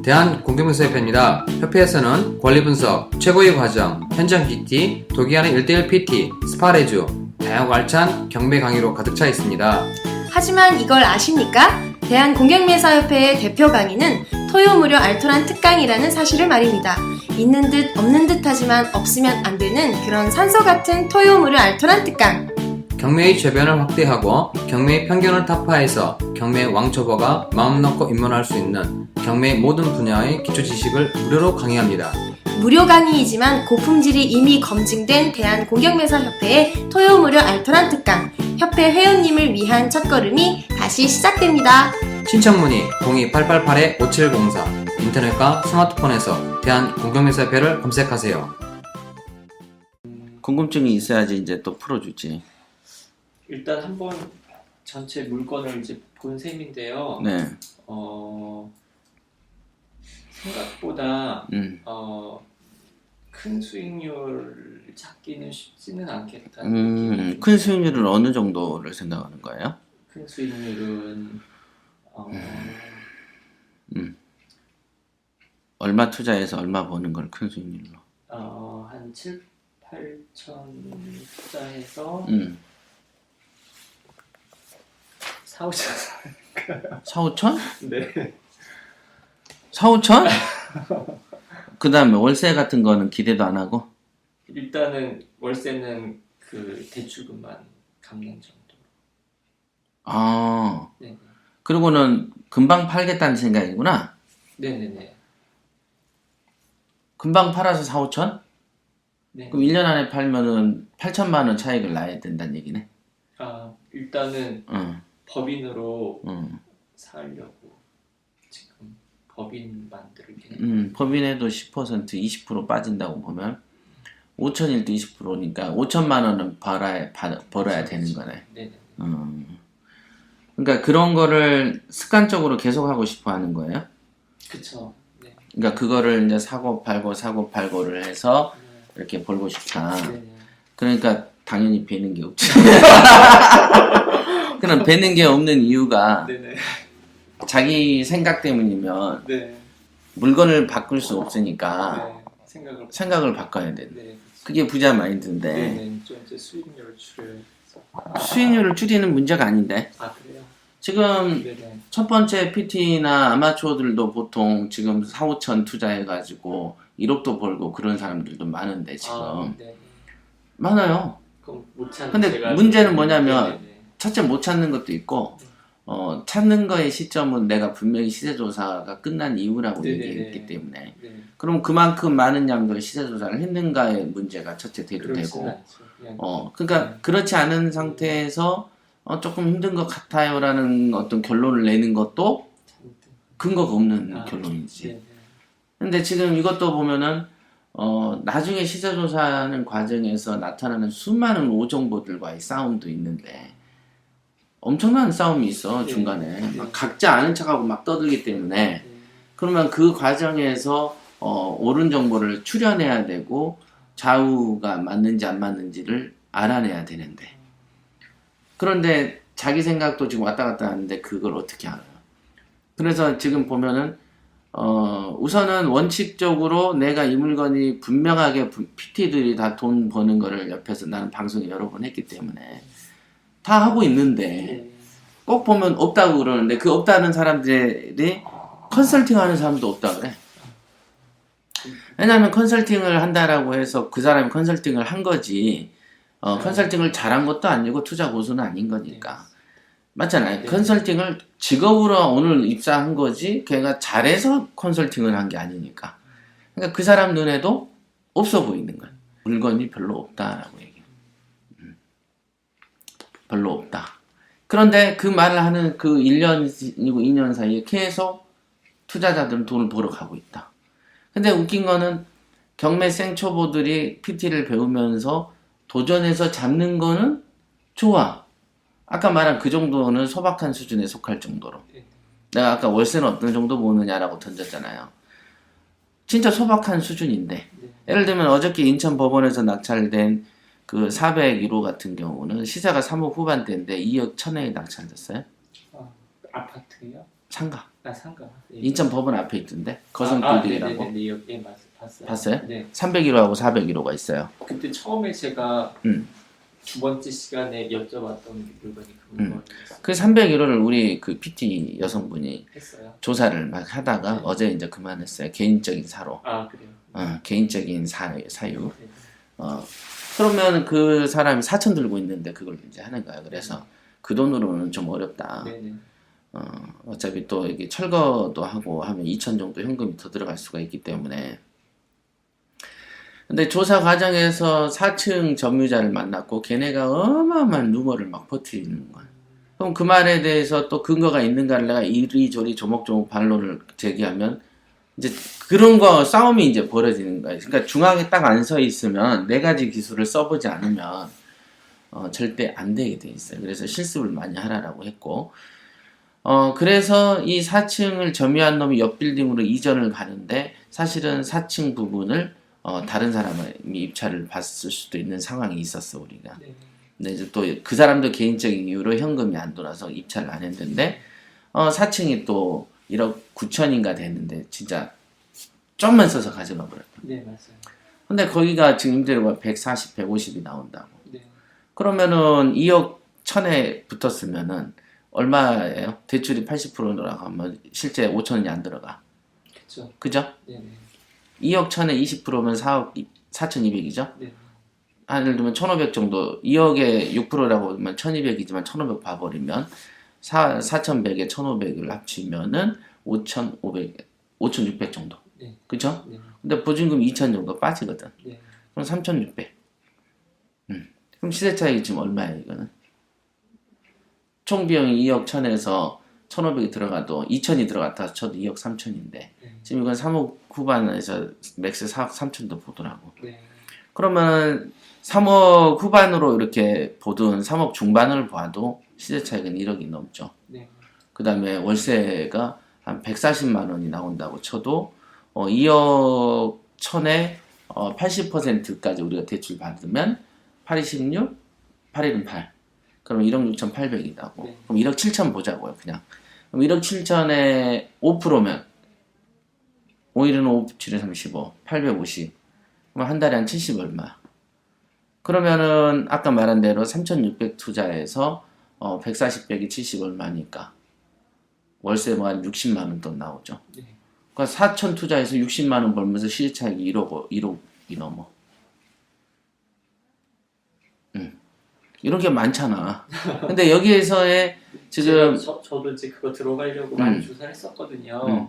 대한공동명사협회입니다. 협회에서는 권리분석, 최고의 과정, 현장 PT, 도기하는 1:1 PT, 스파레주, 다양하고 알찬 경매 강의로 가득 차 있습니다. 하지만 이걸 아십니까? 대한공경매사협회의 대표 강의는 토요 무료 알토란 특강이라는 사실을 말입니다. 있는 듯 없는 듯 하지만 없으면 안 되는 그런 산소 같은 토요 무료 알토란 특강. 경매의 죄변을 확대하고 경매의 편견을 타파해서 경매의 왕초보가 마음 놓고 입문할 수 있는 경매의 모든 분야의 기초 지식을 무료로 강의합니다. 무료 강의이지만 고품질이 이미 검증된 대한공경매사협회의 토요 무료 알토란 특강. 협회 회원님을 위한 첫걸음이 다시 시작됩니다. 신청 문의 02-888-5704 인터넷과 스마트폰에서 대한공경매사협회를 검색하세요. 궁금증이 있어야지 이제 또 풀어주지. 일단 한번 전체 물건을 이제 본 셈인데요. 네. 생각보다 큰 수익률 찾기는 쉽지는 않겠다는 느낌이. 큰 수익률은 어느 정도를 생각하는 거예요? 큰 수익률은 얼마 투자해서 얼마 버는 걸 큰 수익률로? 한 7, 8천 투자해서 4, 5천 4, 5천? 네. 4, 5천? 그 다음에 월세 같은 거는 기대도 안 하고? 일단은 월세는 그 대출금만 갚는 정도. 아, 네. 그리고는 금방 팔겠다는 생각이구나? 네네네. 금방 팔아서 4, 5천? 네. 그럼 1년 안에 팔면은 8천만 원 차익을 나야 된다는 얘기네? 일단은 법인으로 살려고 지금 법인 만들기. 법인에도 10%, 20% 빠진다고 보면 5천일도 20%니까 5천만 원은 벌어야 되는 거네. 네네. 그러니까 그런 거를 습관적으로 계속 하고 싶어 하는 거예요? 그쵸. 네. 그러니까 그거를 이제 사고 팔고를 해서 이렇게 벌고 싶다. 네네. 그러니까 당연히 배는 게 없지. 그럼 배는 게 없는 이유가 네네. 자기 생각 때문이면 네. 물건을 바꿀 수 없으니까 네. 생각을 바꿔야 돼. 네. 그게 부자 마인드인데 네네. 좀 이제 수익률을 수익률을 줄이는 문제가 아닌데 그래요? 지금 네네. 첫 번째 PT나 아마추어들도 보통 지금 4, 5천 투자해가지고 1억도 벌고 그런 사람들도 많은데 지금 네. 많아요. 그럼 못 찾는 근데 문제는 뭐냐면 네네네. 첫째 못 찾는 것도 있고 찾는 거의 시점은 내가 분명히 시세조사가 끝난 이후라고 네네네. 얘기했기 때문에 네. 그럼 그만큼 많은 양도의 시세조사를 했는가의 문제가 첫째 돼도 그렇지는 되고 않죠. 그냥 그러니까 그렇지 않은 상태에서 조금 힘든 것 같아요라는 어떤 결론을 내는 것도 근거가 없는 결론이지. 네네. 근데 지금 이것도 보면은 나중에 시세조사하는 과정에서 나타나는 수많은 오정보들과의 싸움도 있는데 엄청난 싸움이 있어 중간에 막 각자 아는 척하고 막 떠들기 때문에 그러면 그 과정에서 옳은 정보를 추려내야 되고 좌우가 맞는지 안 맞는지를 알아내야 되는데 그런데 자기 생각도 지금 왔다 갔다 하는데 그걸 어떻게 알아요? 그래서 지금 보면은 우선은 원칙적으로 내가 이 물건이 분명하게 PT들이 다 돈 버는 거를 옆에서 나는 방송에 여러 번 했기 때문에 다 하고 있는데 꼭 보면 없다고 그러는데 그 없다는 사람들이 컨설팅 하는 사람도 없다 그래. 왜냐하면 컨설팅을 한다라고 해서 그 사람이 컨설팅을 한 거지 컨설팅을 잘한 것도 아니고 투자 고수는 아닌 거니까. 맞잖아요. 컨설팅을 직업으로 오늘 입사한 거지 걔가 잘해서 컨설팅을 한 게 아니니까. 그러니까 그 사람 눈에도 없어 보이는 거야. 물건이 별로 없다라고 얘기해. 별로 없다. 그런데 그 말을 하는 그 1년이고 2년 사이에 계속 투자자들은 돈을 벌어 가고 있다. 근데 웃긴 거는 경매 생초보들이 PT를 배우면서 도전해서 잡는 거는 좋아. 아까 말한 그 정도는 소박한 수준에 속할 정도로. 내가 아까 월세는 어떤 정도 보느냐라고 던졌잖아요. 진짜 소박한 수준인데 예를 들면 어저께 인천 법원에서 낙찰된 그 401호 같은 경우는 시세가 3억 후반대인데 2억 1천에 낙찰됐어요. 아파트요? 상가. 상가. 예. 인천 법원 앞에 있던데 거성 빌딩이라고. 네네네. 예, 봤어요. 봤어요? 네. 301호하고 401호가 있어요. 그때 처음에 제가 음. 두 번째 시간에 여쭤봤던 물건이 그 물건이었어요. 그 301호를 우리 그 PT 여성분이 했어요. 조사를 막 하다가 네. 어제 이제 그만했어요. 개인적인 사로. 아 그래요. 개인적인 사유. 네. 그러면 그 사람이 4천 들고 있는데 그걸 이제 하는 거야. 그래서 그 돈으로는 좀 어렵다. 네네. 어차피 또 이게 철거도 하고 하면 2천 정도 현금이 더 들어갈 수가 있기 때문에. 근데 조사 과정에서 4층 점유자를 만났고 걔네가 어마어마한 루머를 막 퍼뜨리는 거야. 그럼 그 말에 대해서 또 근거가 있는가를 내가 이리저리 조목조목 반론을 제기하면 이제 그런 거 싸움이 이제 벌어지는 거예요. 그러니까 중앙에 딱 안 서 있으면 네 가지 기술을 써보지 않으면 절대 안 되게 돼 있어요. 그래서 실습을 많이 하라고 했고, 그래서 이 4층을 점유한 놈이 옆 빌딩으로 이전을 가는데 사실은 4층 부분을 다른 사람이 입찰을 받을 수도 있는 상황이 있었어 우리가. 네. 근데 이제 또 그 사람도 개인적인 이유로 현금이 안 돌아서 입찰을 안 했는데 4층이 또 1억 9천인가 됐는데 진짜 좀만 써서 가져가 버렸다. 네 맞아요. 근데 거기가 지금 임대료가 140, 150이 나온다고. 네. 그러면은 2억 1천에 붙었으면은 얼마예요? 대출이 80%라고 하면 실제 5천원이 안 들어가. 그렇죠. 그죠? 네네. 2억 1천에 20%면 4억 4,200이죠? 네. 예를 들면 1,500 정도, 2억에 6%라고 하면 1,200이지만 1,500 봐버리면 4,100에 1,500을 합치면은 5,600 정도. 네. 그죠? 네. 근데 보증금 2,000 정도 빠지거든. 네. 그럼 3,600. 그럼 시세 차익이 지금 얼마예요, 이거는? 총 비용이 2억 1천에서 1,500이 들어가도 2천이 들어갔다 쳐도 2억 3천인데 네. 지금 이건 3억 후반에서 맥스 4억 3천도 보더라고. 네. 그러면 3억 후반으로 이렇게 보든 3억 중반을 봐도 시세 차익은 1억이 넘죠. 네. 그 다음에 월세가 한 140만 원이 나온다고 쳐도 2억 1천에 80%까지 우리가 대출 받으면 8, 26, 8일은 8. 그럼 1억 6,800이다고. 네. 그럼 1억 7천 보자고요, 그냥. 그럼 1억 7천에 5%면 5일은 5, 7에 35, 850. 그럼 한 달에 한 70 얼마. 그러면은 아까 말한 대로 3,600 투자해서 140 빼기 70 얼마니까 월세가 한 60만 원 돈 나오죠. 네. 그러니까 4천 투자해서 60만 원 벌면서 시세 차익이 1억이 넘어. 이런 게 많잖아. 근데 여기에서의 지금 저도 이제 그거 들어가려고 많이 조사를 했었거든요.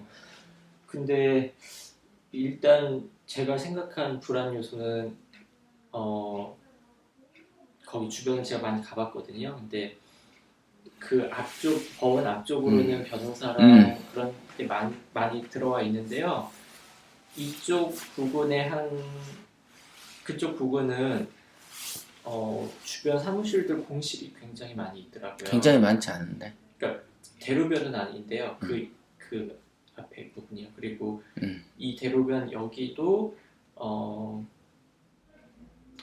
근데 일단 제가 생각한 불안 요소는 거기 주변을 제가 많이 가봤거든요. 근데 그 앞쪽 법원 앞쪽으로는 변호사랑 그런 게 많이 들어와 있는데요. 이쪽 부근에 그쪽 부근은 주변 사무실들 공실이 굉장히 많이 있더라고요. 굉장히 많지 않은데. 그러니까 대로변은 아닌데요. 그 앞에 부분이요. 그리고 이 대로변 여기도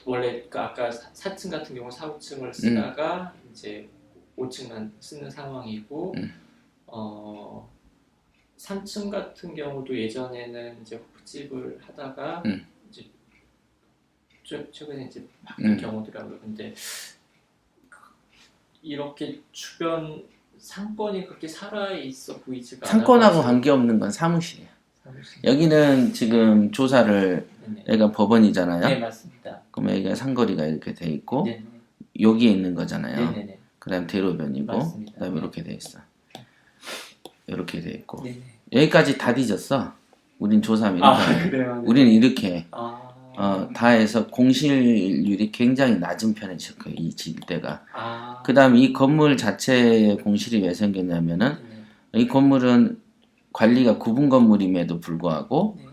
원래 그 아까 4층 같은 경우 4, 5층을 쓰다가 이제 5층만 쓰는 상황이고 3층 같은 경우도 예전에는 이제 호프집을 하다가 이제 최근에 이제 바뀐 경우더라고요. 근데 이렇게 주변 상권이 그렇게 살아있어 보이지가 않아요. 상권하고 관계없는 건 사무실이야. 여기는 지금 조사를 네네. 여기가 법원이잖아요. 네 맞습니다. 그럼 여기가 상거리가 이렇게 돼 있고 네네. 여기에 있는 거잖아요. 네네네. 그 다음 대로변이고 맞습니다. 그 다음에 이렇게 돼 있어. 이렇게 돼 있고 네네. 여기까지 다 뒤졌어. 우린 조사하면 이렇게 해. 그래요. 네. 우리는 이렇게 해. 아. 다 해서 공실률이 굉장히 낮은 편에 속해요. 이 집대가. 아. 그 다음 이 건물 자체에 공실이 왜 생겼냐면은 네네. 이 건물은 관리가 구분 건물임에도 불구하고 네.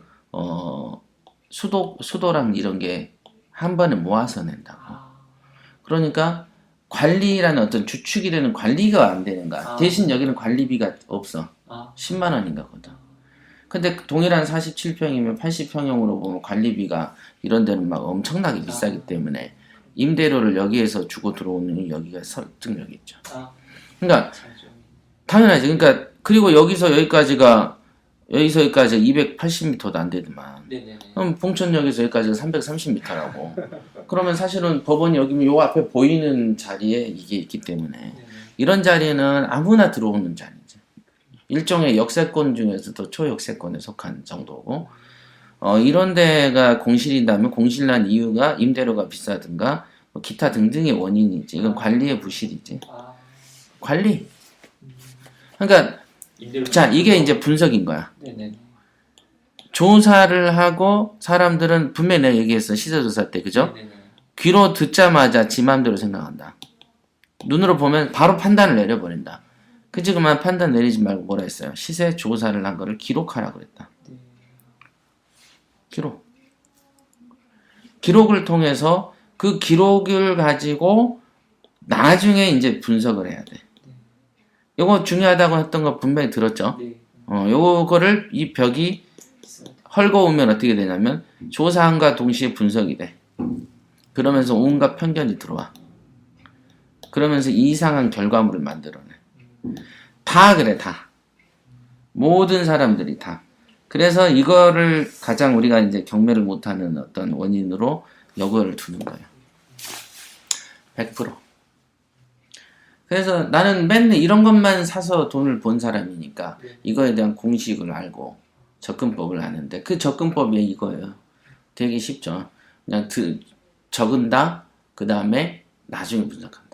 수도랑 이런 게 한 번에 모아서 낸다고. 아. 그러니까 관리라는 어떤 주축이라는 관리가 안 되는 거야. 아. 대신 여기는 관리비가 없어. 아. 10만 원인가 거든. 근데 동일한 47평이면 80평형으로 보면 관리비가 이런 데는 막 엄청나게 비싸기 때문에 임대료를 여기에서 주고 들어오는 여기가 설득력이 있죠. 아. 그러니까 잘 좀. 당연하지. 그러니까 그리고 여기서 여기까지가 280m도 안 되더만. 네네네. 그럼 봉천역에서 여기까지가 330m라고. 그러면 사실은 법원이 여기 요 앞에 보이는 자리에 이게 있기 때문에 네네. 이런 자리는 아무나 들어오는 자리죠. 일종의 역세권 중에서도 초역세권에 속한 정도고, 이런 데가 공실이라면 공실난 이유가 임대료가 비싸든가 뭐 기타 등등의 원인이지. 이건 관리의 부실이지. 아, 관리. 그러니까 임대료. 자, 이게 이제 분석인 거야. 네네. 조사를 하고 사람들은 분명히 내가 얘기했어. 시세조사 때, 그죠? 네네네. 귀로 듣자마자 지 맘대로 생각한다. 눈으로 보면 바로 판단을 내려버린다. 그치, 그만 판단 내리지 말고 뭐라 했어요? 시세 조사를 한 거를 기록하라 그랬다. 네. 기록. 기록을 통해서 그 기록을 가지고 나중에 이제 분석을 해야 돼. 요거 중요하다고 했던 거 분명히 들었죠? 네. 요거를 이 벽이 헐거우면 어떻게 되냐면 조사함과 동시에 분석이 돼. 그러면서 온갖 편견이 들어와. 그러면서 이상한 결과물을 만들어내. 다 그래, 다. 모든 사람들이 다. 그래서 이거를 가장 우리가 이제 경매를 못하는 어떤 원인으로 여거를 두는 거예요. 100%. 그래서 나는 맨날 이런 것만 사서 돈을 본 사람이니까 이거에 대한 공식을 알고 접근법을 아는데 그 접근법이 이거예요. 되게 쉽죠. 그냥 적은다. 그 다음에 나중에 분석한다.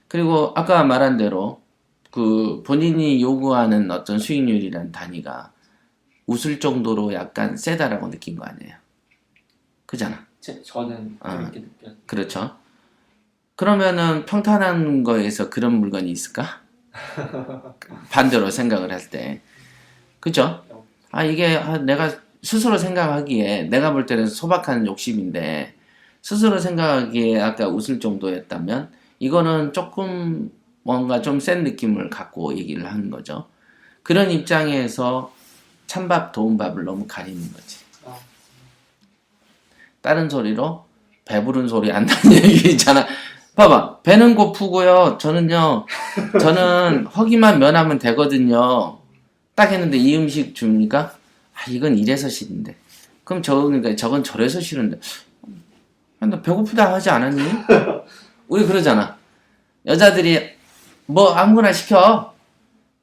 그리고 아까 말한 대로 그 본인이 요구하는 어떤 수익률이란 단위가 웃을 정도로 약간 세다라고 느낀 거 아니에요. 그잖아. 저는 그렇게 느꼈어요. 그렇죠. 그러면은 평탄한 거에서 그런 물건이 있을까? 반대로 생각을 할 때. 그죠? 이게 내가 스스로 생각하기에 내가 볼 때는 소박한 욕심인데 스스로 생각하기에 아까 웃을 정도였다면 이거는 조금 뭔가 좀 센 느낌을 갖고 얘기를 하는 거죠. 그런 입장에서 찬밥 도움밥을 너무 가리는 거지. 다른 소리로 배부른 소리 안다는 얘기 있잖아. 봐봐. 배는 고프고요. 저는 허기만 면하면 되거든요. 딱 했는데 이 음식 줍니까? 이건 이래서 싫은데. 그럼 저건 저래서 싫은데. 너 배고프다 하지 않았니? 우리 그러잖아. 여자들이 뭐 아무거나 시켜.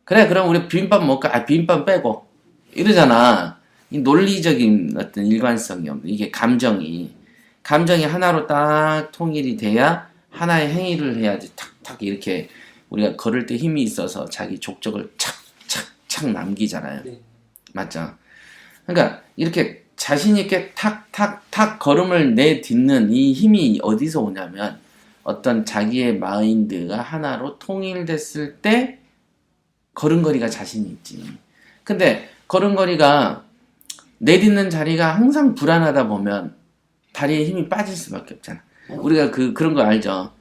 그래, 그럼 우리 비빔밥 먹을까? 비빔밥 빼고. 이러잖아. 이 논리적인 어떤 일관성이 없는, 이게 감정이 하나로 딱 통일이 돼야 하나의 행위를 해야지 탁탁 이렇게 우리가 걸을 때 힘이 있어서 자기 족적을 착착착 남기잖아요. 네. 맞죠? 그러니까 이렇게 자신 있게 탁탁탁 걸음을 내딛는 이 힘이 어디서 오냐면 어떤 자기의 마인드가 하나로 통일됐을 때 걸음걸이가 자신이 있지. 근데 걸음걸이가 내딛는 자리가 항상 불안하다 보면 다리에 힘이 빠질 수밖에 없잖아. 우리가 그런 거 알죠?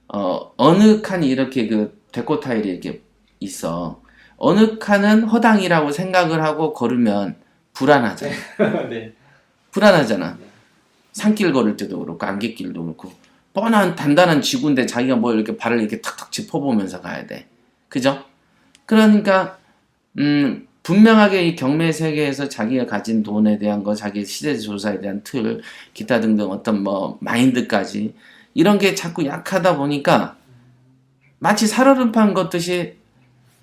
어느 칸이 이렇게 그 데코 타일이 이렇게 있어. 어느 칸은 허당이라고 생각을 하고 걸으면 불안하잖아. 네. 불안하잖아. 산길 걸을 때도 그렇고 안갯길도 그렇고 뻔한 단단한 지구인데 자기가 뭐 이렇게 발을 이렇게 탁탁 짚어보면서 가야 돼. 그죠? 그러니까 분명하게 이 경매 세계에서 자기가 가진 돈에 대한 거, 자기 시대 조사에 대한 틀, 기타 등등 어떤 뭐 마인드까지 이런 게 자꾸 약하다 보니까 마치 살얼음판 걷듯이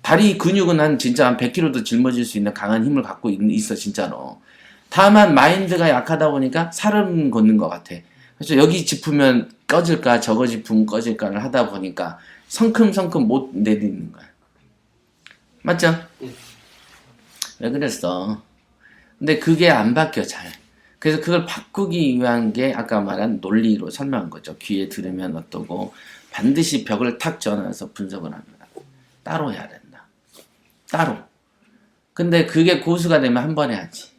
다리 근육은 진짜 한 100kg도 짊어질 수 있는 강한 힘을 갖고 있어 진짜로. 다만 마인드가 약하다 보니까 살얼음 걷는 것 같아. 그래서 여기 짚으면 꺼질까 저거 짚으면 꺼질까를 하다 보니까 성큼성큼 못 내딛는 거야. 맞죠? 왜 그랬어? 근데 그게 안 바뀌어 잘. 그래서 그걸 바꾸기 위한 게 아까 말한 논리로 설명한 거죠. 귀에 들으면 어떠고 반드시 벽을 탁 지어놔서 분석을 합니다. 따로 해야 된다. 따로. 근데 그게 고수가 되면 한 번에 하지.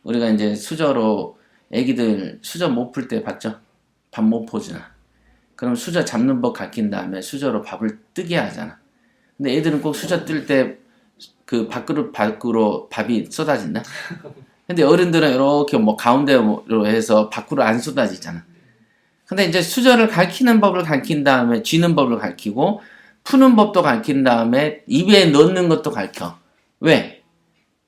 우리가 이제 수저로 애기들 수저 못 풀 때 봤죠? 밥 못 포주나. 그럼 수저 잡는 법 가르친 다음에 수저로 밥을 뜨게 하잖아. 근데 애들은 꼭 수저 뜰 때 그 밥그릇 밖으로 밥이 쏟아진다. 근데 어른들은 이렇게 뭐 가운데로 해서 밖으로 안 쏟아지잖아. 근데 이제 수저를 가르치는 법을 가르친 다음에 쥐는 법을 가르치고 푸는 법도 가르친 다음에 입에 넣는 것도 가르쳐. 왜?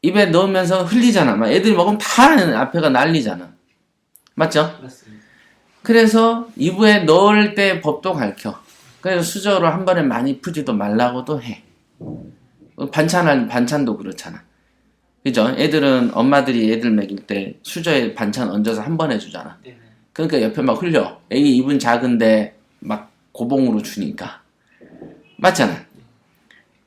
입에 넣으면서 흘리잖아. 막 애들이 먹으면 다 앞에가 난리잖아. 맞죠? 맞습니다. 그래서 입에 넣을 때 법도 가르쳐. 그래서 수저로 한 번에 많이 푸지도 말라고도 해. 반찬도 그렇잖아. 그죠? 애들은 엄마들이 애들 먹일 때 수저에 반찬 얹어서 한 번에 주잖아. 네네. 그러니까 옆에 막 흘려. 애기 입은 작은데 막 고봉으로 주니까. 맞잖아.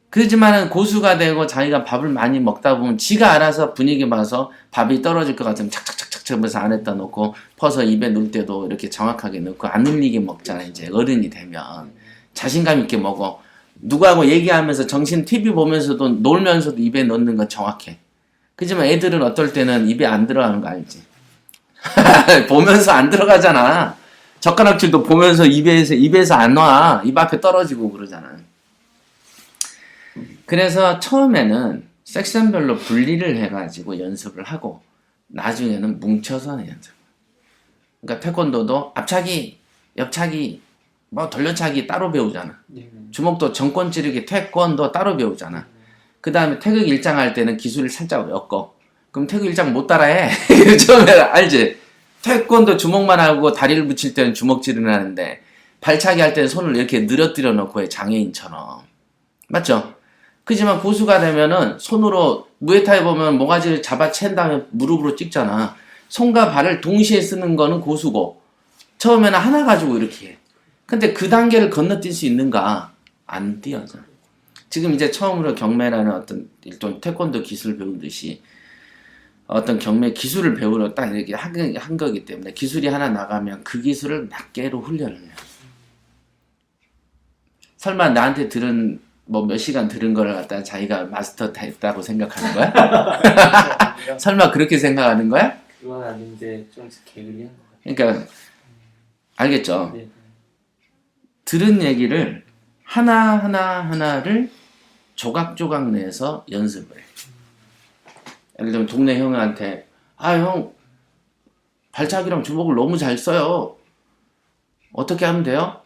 그렇지만은 고수가 되고 자기가 밥을 많이 먹다 보면 지가 알아서 분위기 봐서 밥이 떨어질 것 같으면 착착착착 하면서 안에다 넣고 퍼서 입에 넣을 때도 이렇게 정확하게 넣고 안 흘리게 먹잖아. 이제 어른이 되면 자신감 있게 먹어. 누구하고 얘기하면서 정신 TV 보면서도 놀면서도 입에 넣는 건 정확해. 그렇지만 애들은 어떨 때는 입에 안 들어가는 거 알지? 보면서 안 들어가잖아. 젓가락질도 보면서 입에서 안 와. 입 앞에 떨어지고 그러잖아. 그래서 처음에는 섹션별로 분리를 해가지고 연습을 하고 나중에는 뭉쳐서 연습. 그러니까 태권도도 앞차기, 옆차기, 뭐 돌려차기 따로 배우잖아. 네네. 주먹도 정권 찌르기 태권도 따로 배우잖아. 그 다음에 태극 일장 할 때는 기술을 살짝 엮어. 그럼 태극 일장 못 따라해. 처음에 알지? 태권도 주먹만 하고 다리를 붙일 때는 주먹질을 하는데 발차기 할 때는 손을 이렇게 늘어뜨려 놓고 해. 장애인처럼. 맞죠? 그지만 고수가 되면은 손으로 무에타이 보면 모가지를 잡아챈 다음에 무릎으로 찍잖아. 손과 발을 동시에 쓰는 거는 고수고 처음에는 하나 가지고 이렇게 해. 근데 그 단계를 건너뛸 수 있는가? 안 뛰어져. 지금 이제 처음으로 경매라는 어떤 일종 태권도 기술 배우듯이 어떤 경매 기술을 배우러 딱 이렇게 한 거기 때문에 기술이 하나 나가면 그 기술을 낱개로 훈련을 해요. 설마 나한테 들은 뭐 몇 시간 들은 거를 갖다가 자기가 마스터 다 했다고 생각하는 거야? 설마 그렇게 생각하는 거야? 그건 아닌데 좀 게으르한 것 그러니까 알겠죠? 같아요. 네. 들은 얘기를 하나를 조각조각 내서 연습을 해. 예를 들면 동네 형한테 형 발차기랑 주먹을 너무 잘 써요. 어떻게 하면 돼요?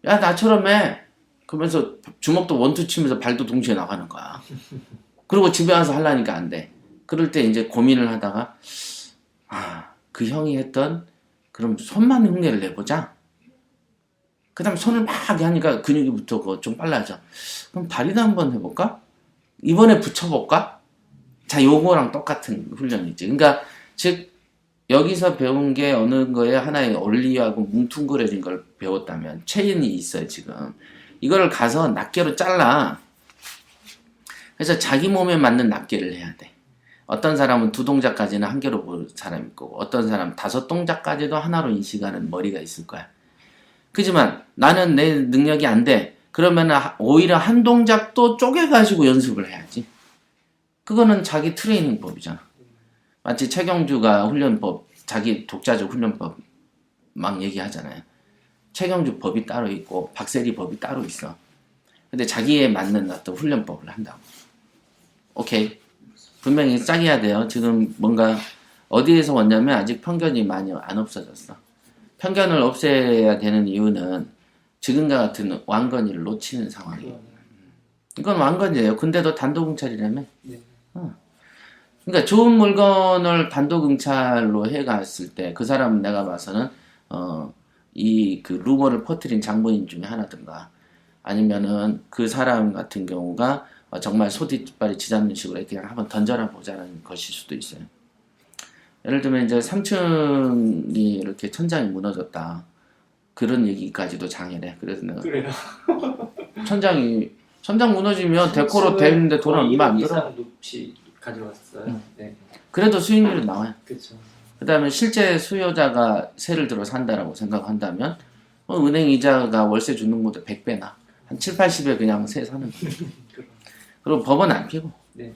야 나처럼 해. 그러면서 주먹도 원투 치면서 발도 동시에 나가는 거야. 그리고 집에 와서 하려니까 안 돼. 그럴 때 이제 고민을 하다가 그 형이 했던 그럼 손만 흉내를 내보자. 그 다음에 손을 막 하니까 근육이 붙고 좀 빨라져. 그럼 다리도 한번 해볼까? 이번에 붙여볼까? 자, 요거랑 똑같은 훈련이지. 그러니까 즉 여기서 배운 게 어느 거에 하나의 원리하고 뭉퉁그려진 걸 배웠다면 체인이 있어요 지금. 이거를 가서 낱개로 잘라. 그래서 자기 몸에 맞는 낱개를 해야 돼. 어떤 사람은 2동작까지는 한 개로 볼 사람이 있고 어떤 사람은 5동작까지도 하나로 인식하는 머리가 있을 거야. 그지만 나는 내 능력이 안 돼. 그러면 오히려 한 동작도 쪼개가지고 연습을 해야지. 그거는 자기 트레이닝법이잖아. 마치 최경주가 훈련법, 자기 독자적 훈련법 막 얘기하잖아요. 최경주 법이 따로 있고 박세리 법이 따로 있어. 근데 자기에 맞는 어떤 훈련법을 한다고. 오케이. 분명히 짝이야 돼요. 지금 뭔가 어디에서 왔냐면 아직 편견이 많이 안 없어졌어. 편견을 없애야 되는 이유는 지금과 같은 왕건이를 놓치는 상황이에요. 이건 왕건이에요. 근데도 단독응찰이라며. 네. 그러니까 좋은 물건을 단독응찰로 해갔을 때 그 사람은 내가 봐서는 이 그 루머를 퍼뜨린 장본인 중에 하나든가 아니면은 그 사람 같은 경우가 정말 소뒷발이 지잡는 식으로 이렇게 한번 던져라 보자는 것일 수도 있어요. 예를 들면 이제 3층이 이렇게 천장이 무너졌다. 그런 얘기까지도 장애래. 그래서 내가 그래요. 천장 무너지면 데코로 되는데 돈 얼마 안 들어. 이상 높이 가져왔어요. 네. 그래도 수익률이 나와요. 그렇죠. 그 다음에 실제 수요자가 세를 들어 산다라고 생각한다면 은행 이자가 월세 주는 것보다 100배나 한 7, 80에 그냥 세 사는 거예요. 그리고 법은 안 피고 네.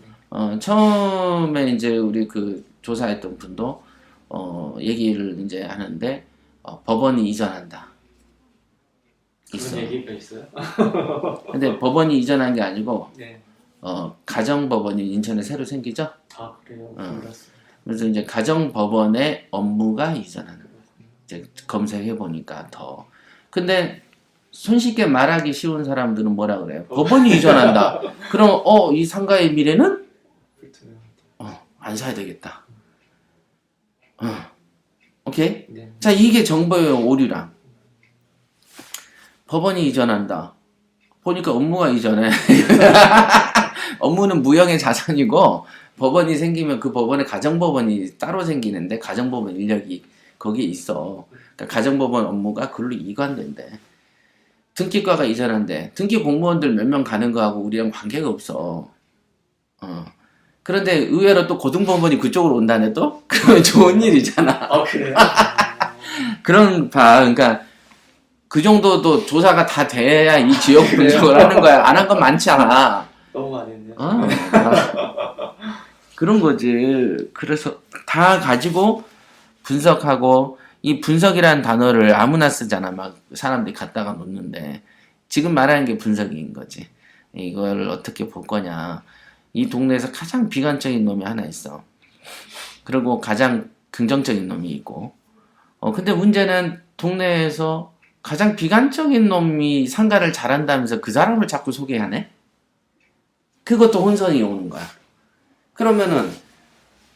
처음에 이제 우리 그 조사했던 분도 얘기를 이제 하는데 법원이 이전한다. 있어. 그런 얘기가 있어요? 근데 법원이 이전한 게 아니고 네. 가정법원이 인천에 새로 생기죠. 아 그래요. 몰랐어요. 그래서 이제 가정법원의 업무가 이전하는 거예요. 이제 검색해 보니까 더. 근데 손쉽게 말하기 쉬운 사람들은 뭐라 그래요? 법원이 이전한다. 그럼 이 상가의 미래는 안 사야 되겠다. 오케이? 네. 자, 이게 정보의 오류랑 법원이 이전한다. 보니까 업무가 이전해. 업무는 무형의 자산이고 법원이 생기면 그 법원에 가정법원이 따로 생기는데 가정법원 인력이 거기에 있어. 그러니까 가정법원 업무가 그걸로 이관된대. 등기과가 이전한대. 등기 공무원들 몇 명 가는 거하고 우리랑 관계가 없어. 그런데 의외로 또 고등법원이 그쪽으로 온다네 또? 그러면 좋은 일이잖아. 그래요? 그런 그러니까 그 정도도 조사가 다 돼야 이 지역 분석을 하는 거야. 안 한 건 많지 않아. 너무 많은데요. 그런 거지. 그래서 다 가지고 분석하고 이 분석이라는 단어를 아무나 쓰잖아. 막 사람들이 갖다가 놓는데 지금 말하는 게 분석인 거지. 이걸 어떻게 볼 거냐. 이 동네에서 가장 비관적인 놈이 하나 있어. 그리고 가장 긍정적인 놈이 있고. 근데 문제는 동네에서 가장 비관적인 놈이 상가를 잘한다면서 그 사람을 자꾸 소개하네? 그것도 혼선이 오는 거야. 그러면은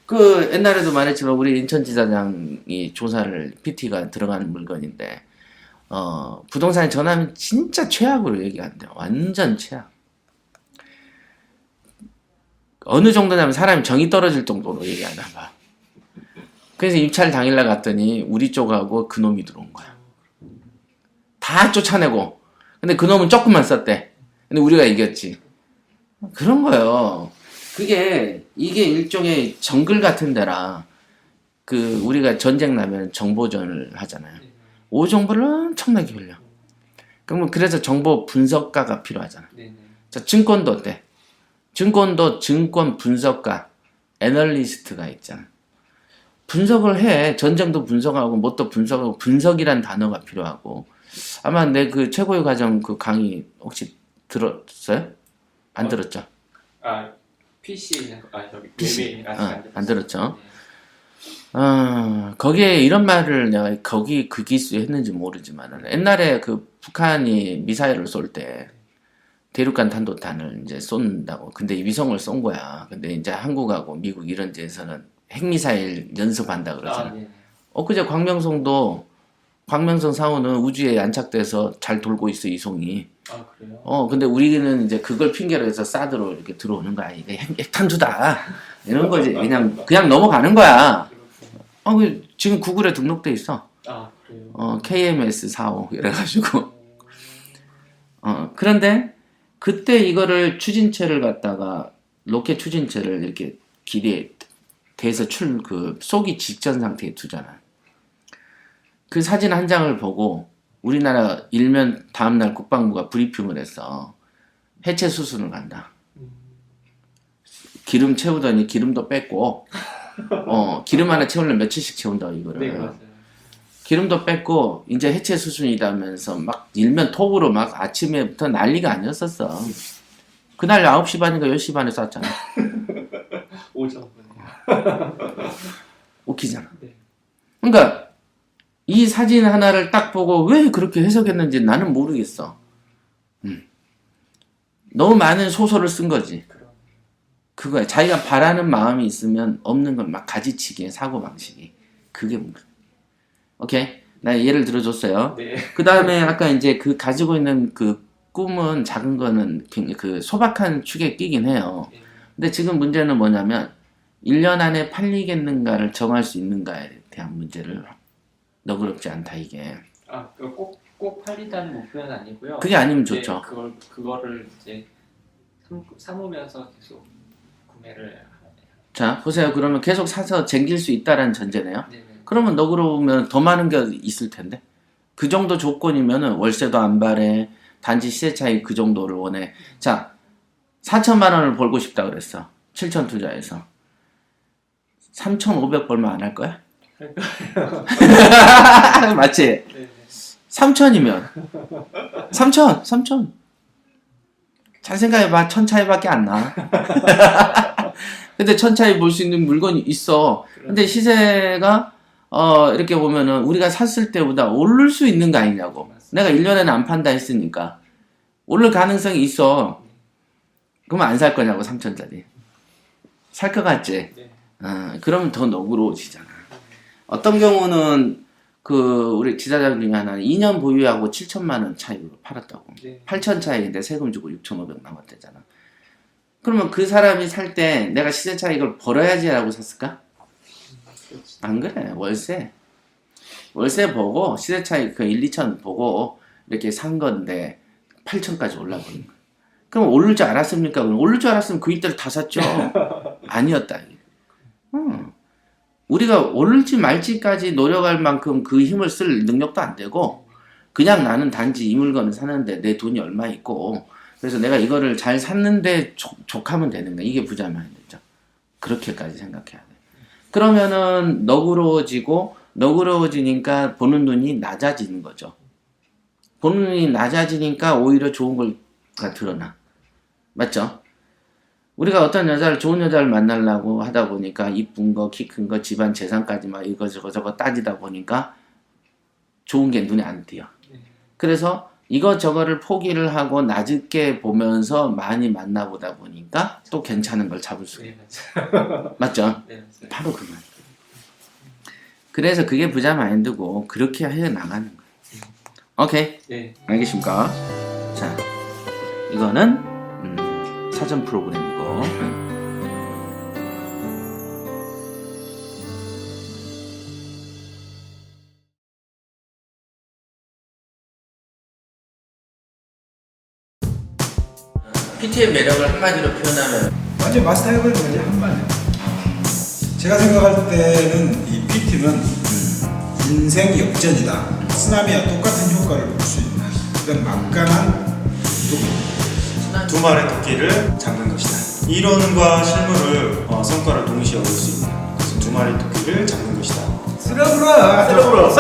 그 옛날에도 말했지만 우리 인천지사장이 조사를 PT가 들어가는 물건인데 부동산에 전화하면 진짜 최악으로 얘기한대요. 완전 최악. 어느 정도냐면 사람이 정이 떨어질 정도로 얘기하나 봐. 그래서 입찰 당일날 갔더니 우리 쪽하고 그놈이 들어온 거야. 다 쫓아내고. 근데 그놈은 조금만 썼대. 근데 우리가 이겼지. 그런 거예요. 이게 일종의 정글 같은 데라 우리가 전쟁 나면 정보전을 하잖아요. 오정보를 엄청나게 흘려. 그러면 그래서 정보 분석가가 필요하잖아. 자, 증권도 어때? 증권도 증권 분석가, 애널리스트가 있잖아. 분석을 해. 전쟁도 분석하고 뭣도 분석하고 분석이란 단어가 필요하고. 아마 내 그 최고의 과정 그 강의 혹시 들었어요? 안 들었죠? PC 있는 거, 저기 PC. 안 안 들었죠? 거기에 이런 말을 내가 거기 그 기수에 했는지 모르지만 옛날에 그 북한이 미사일을 쏠 때 대륙간 탄도탄을 이제 쏜다고. 근데 위성을 쏜 거야. 근데 이제 한국하고 미국 이런 데에서는 핵미사일 연습한다 그러잖아. 그제 광명성 사원은 우주에 안착돼서 잘 돌고 있어, 이송이. 그래요? 근데 우리는 이제 그걸 핑계로 해서 사드로 이렇게 들어오는 거야. 이게 핵탄두다. 이런 거지. 그냥 넘어가는 거야. 지금 구글에 등록돼 있어. 그래요? KMS-45 이래가지고. 그런데 그때 이거를 추진체를 갖다가 로켓 추진체를 이렇게 길이에 대서 쏘기 직전 상태에 두잖아. 그 사진 한 장을 보고 우리나라 일면 다음날 국방부가 브리핑을 했어. 해체 수순을 간다. 기름 채우더니 기름도 뺐고, 기름 하나 채우려면 며칠씩 채운다고 이거를. 네, 맞아요. 기름도 뺐고 이제 해체 수순이라면서 막 일면 톡으로 막 아침에부터 난리가 아니었었어. 그날 9시 반인가 10시 반에 쐈잖아. 오전. 웃기잖아. 네. 그러니까 이 사진 하나를 딱 보고 왜 그렇게 해석했는지 나는 모르겠어. 너무 많은 소설을 쓴 거지. 그거야. 자기가 바라는 마음이 있으면 없는 건 막 가지치기의 사고방식이. 그게 문제. 오케이? 나 예를 들어줬어요. 네. 그 다음에 아까 이제 그 가지고 있는 그 꿈은 작은 거는 그 소박한 축에 끼긴 해요. 근데 지금 문제는 뭐냐면 1년 안에 팔리겠는가를 정할 수 있는가에 대한 문제를 너그럽지 않다 이게. 꼭 팔리다는 목표는 아니고요. 그게 아니면 좋죠. 그거를 이제 삼으면서 계속 구매를. 자, 보세요. 그러면 계속 사서 쟁길 수 있다라는 전제네요. 네네. 그러면 너그러우면 더 많은 게 있을 텐데. 그 정도 조건이면은 월세도 안 발해. 단지 시세 차이 그 정도를 원해. 자, 4천만 원을 벌고 싶다 그랬어. 7천 투자해서. 3,500 벌면 안 할 거야? 맞지? 네네. 3천이면 3천 잘 생각해봐. 1,000 차이밖에 안 나. 근데 1,000 차이 볼 수 있는 물건이 있어. 근데 시세가 이렇게 보면은 우리가 샀을 때보다 오를 수 있는 거 아니냐고. 내가 1년에는 안 판다 했으니까 오를 가능성이 있어. 그러면 안 살 거냐고 3천짜리. 살 것 같지? 네. 그러면 더 너그러워지잖아. 어떤 경우는 우리 지사장 중에 하나는 2년 보유하고 7천만 원 차이로 팔았다고. 네. 8천 차이인데 세금 주고 6,500 남았대잖아. 그러면 그 사람이 살 때 내가 시세 차익을 벌어야지라고 샀을까? 그렇지. 안 그래. 월세 보고 시세 차익 1, 2천 보고 이렇게 산 건데 8천까지 올라버린 거야. 그럼 오를 줄 알았습니까? 그럼 오를 줄 알았으면 그 이때를 다 샀죠. 아니었다. 우리가 오를지 말지까지 노력할 만큼 그 힘을 쓸 능력도 안 되고 그냥 나는 단지 이 물건을 사는데 내 돈이 얼마 있고 그래서 내가 이거를 잘 샀는데 족하면 되는 거야. 이게 부자 마인드죠. 그렇게까지 생각해야 돼. 그러면은 너그러워지니까 보는 눈이 낮아지는 거죠. 보는 눈이 낮아지니까 오히려 좋은 걸가 드러나. 맞죠? 우리가 어떤 좋은 여자를 만나려고 하다 보니까 이쁜 거, 키 큰 거, 집안 재산까지 막 이거 저거 따지다 보니까 좋은 게 눈에 안 띄어. 그래서 이거저거를 포기를 하고 낮게 보면서 많이 만나보다 보니까 또 괜찮은 걸 잡을 수가 있어요. 맞죠? 네, 맞아요. 바로 그 말. 그래서 그게 부자 마인드고 그렇게 해 나가는 거예요. 오케이. 네. 알겠습니까? 자, 이거는 사전 프로그램이고 PT의 매력을 한마디로 표현하면 완전 마스터해버린 거지 한번에. 제가 생각할 때는 이 PT는 인생 역전이다. 쓰나미와 똑같은 효과를 볼 수 있는 그런 막강한 운동입니다. 두 마리의 토끼를 잡는 것이다. 이론과 실물을 성과를 동시에 얻을 수 있는 그래서 두 마리의 토끼를 잡는 것이다. 쓸어불어.